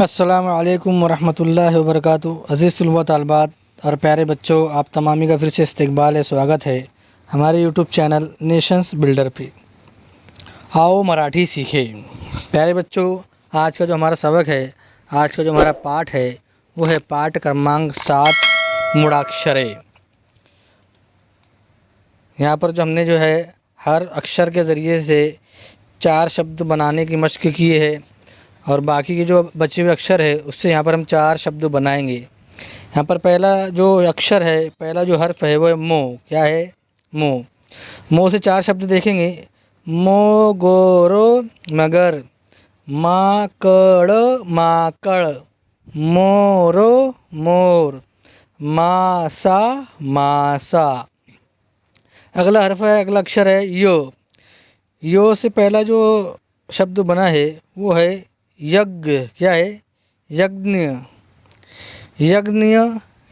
अस्सलामु अलैकुम वरहमतुल्लाहि वबरकातुहू। अज़ीज़ तलबा तालिबात और प्यारे बच्चों, आप तमामी का फिर से इस्तकबाल है, स्वागत है हमारे यूट्यूब चैनल नेशंस बिल्डर पे। आओ मराठी सीखें। प्यारे बच्चों, आज का जो हमारा सबक है, आज का जो हमारा पाठ है वो है पाठ क्रमांक 7 मूढ़ाक्षरे। यहाँ पर जो हमने जो है हर अक्षर के ज़रिए से 4 शब्द बनाने की मशक़ की है और बाकी के जो बचे हुए अक्षर है उससे यहाँ पर हम 4 शब्द बनाएंगे। यहाँ पर पहला जो अक्षर है, पहला जो हर्फ है वो है मो। क्या है? मो। मो से 4 शब्द देखेंगे। मो गोरो मगर, माकड़ माकड़, मोरो मोर, मासा मासा। अगला हर्फ है, अगला अक्षर है यो। यो से पहला जो शब्द बना है वो है यज्ञ। क्या है? यज्ञ। यज्ञ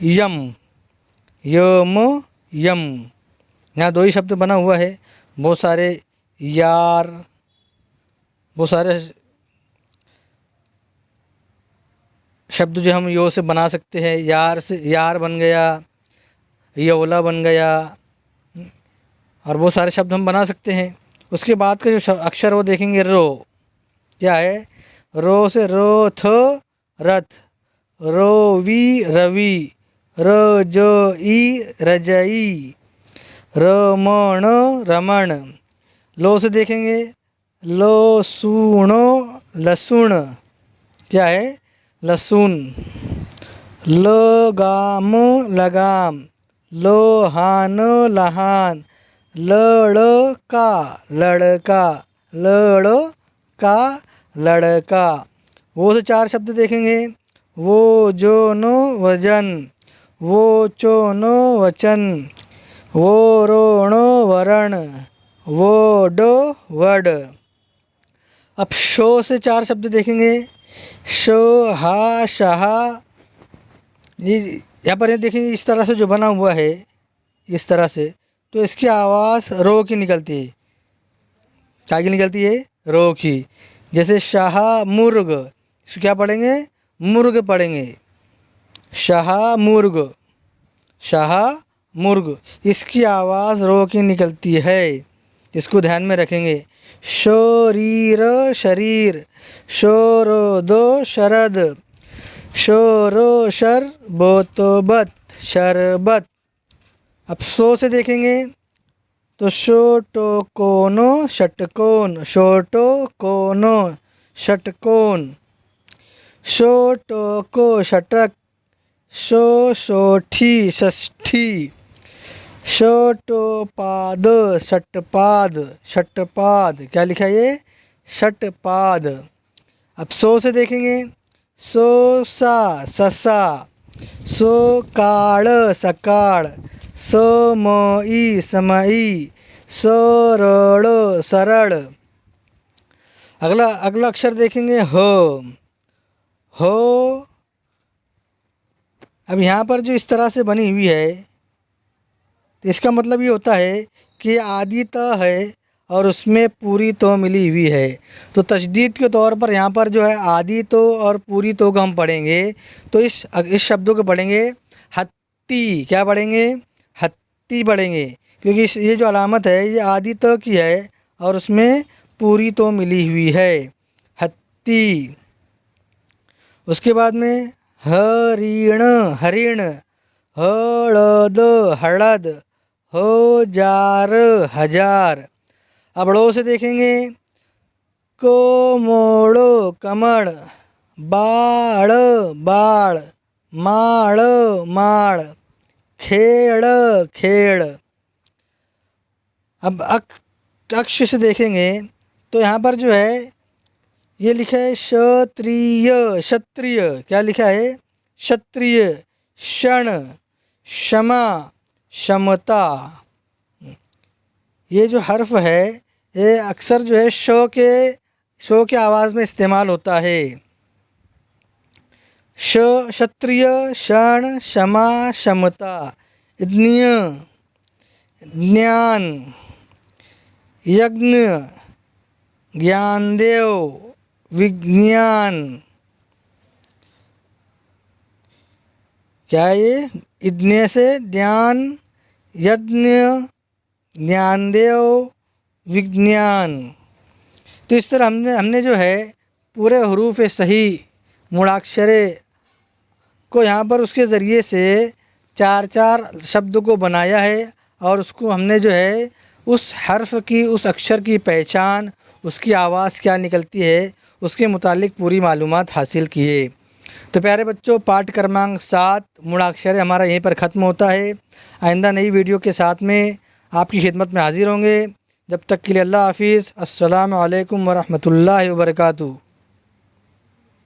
यम, यम यम। यहाँ 2 ही शब्द बना हुआ है। बहुत सारे यार, बहुत सारे शब्द जो हम यो से बना सकते हैं। यार से यार बन गया, यौला बन गया और बहुत सारे शब्द हम बना सकते हैं। उसके बाद का जो अक्षर वो देखेंगे रो। क्या है? रो से रोथ रथ, रोवी रवि, रजई रजई, रमण रमण। लो से देखेंगे लो सुनो लसुन। क्या है? लसुन। लगाम लगाम, लोहान लहान, लड़का लड़का, लड़का लड़का। वो से 4 शब्द देखेंगे। वो जो नो वजन, वो चोनो वचन, वो रोणो वरण, वो डो वड। अब शो से 4 शब्द देखेंगे। शो हा शहा। ये यहाँ पर ये देखेंगे इस तरह से जो बना हुआ है, इस तरह से, तो इसकी आवाज़ रो की निकलती है। क्या की निकलती है? रो की। जैसे शाह मुर्ग, इसको क्या पढ़ेंगे? मुर्ग पढ़ेंगे। शाह मुर्ग, शाह मुर्ग। इसकी आवाज़ रो की निकलती है, इसको ध्यान में रखेंगे। शरीर शरीर, शोरोदो शरद, शोरो शर बोतोबत शरबत। अब सो से देखेंगे तो शोटो कोनो षटकोन, शोटो कोनो षटकोन, शोटो को षटक, शो सोठी षष्ठी, शोटोपाद षटपाद षटपाद। क्या लिखा है ये? षटपाद। अब सो से देखेंगे। सो सा ससा, सो काड़ सकाड़, समई समई, सरड़ सरड़। अगला अगला अक्षर देखेंगे हो। हो। अब यहाँ पर जो इस तरह से बनी हुई है तो इसका मतलब ये होता है कि आदि त है और उसमें पूरी तो मिली हुई है। तो तशदीद के तौर पर यहाँ पर जो है आदि तो और पूरी तो को हम पढ़ेंगे। तो इस शब्दों को पढ़ेंगे हत्ती। क्या पढ़ेंगे? हत्ती पढ़ेंगे, क्योंकि ये जो अलामत है ये आदि त की है और उसमें पूरी तो मिली हुई है। हत्ती। उसके बाद में हरिण हरिण, हड़द हड़द, हो जार हजार। अब ड़ो से देखेंगे। कोमोड़ो कमड़, बाड़ बाड़, माड़ माड़, खेड़ खेड़। अब अक्ष से देखेंगे तो यहाँ पर जो है ये लिखा है क्षत्रिय क्षत्रिय। क्या लिखा है? क्षत्रिय। क्षण, क्षमा, क्षमता। ये जो हर्फ है ये अक्सर जो है शो के आवाज़ में इस्तेमाल होता है। क्षत्रिय, क्षण, क्षमा, क्षमता। ज्ञ, ज्ञान, यज्ञ, ज्ञानदेव, विज्ञान। क्या है ये? इतने से ध्यान, यज्ञ, ज्ञानदेव, विज्ञान। तो इस तरह हमने जो है पूरे हरूफ सही मूलाक्षरे को यहाँ पर उसके ज़रिए से चार चार शब्द को बनाया है और उसको हमने जो है उस हर्फ की, उस अक्षर की पहचान, उसकी आवाज़ क्या निकलती है, उसके मुतालिक पूरी मालूमात हासिल किए। तो प्यारे बच्चों, पाठ क्रमांक 7 मूलाक्षर हमारा यहीं पर ख़त्म होता है। आइंदा नई वीडियो के साथ में आपकी खिदमत में हाज़िर होंगे। जब तक के लिए अल्लाह हाफिज़। अस्सलामु अलैकुम वरहमतुल्लाहि वबरकातुहू।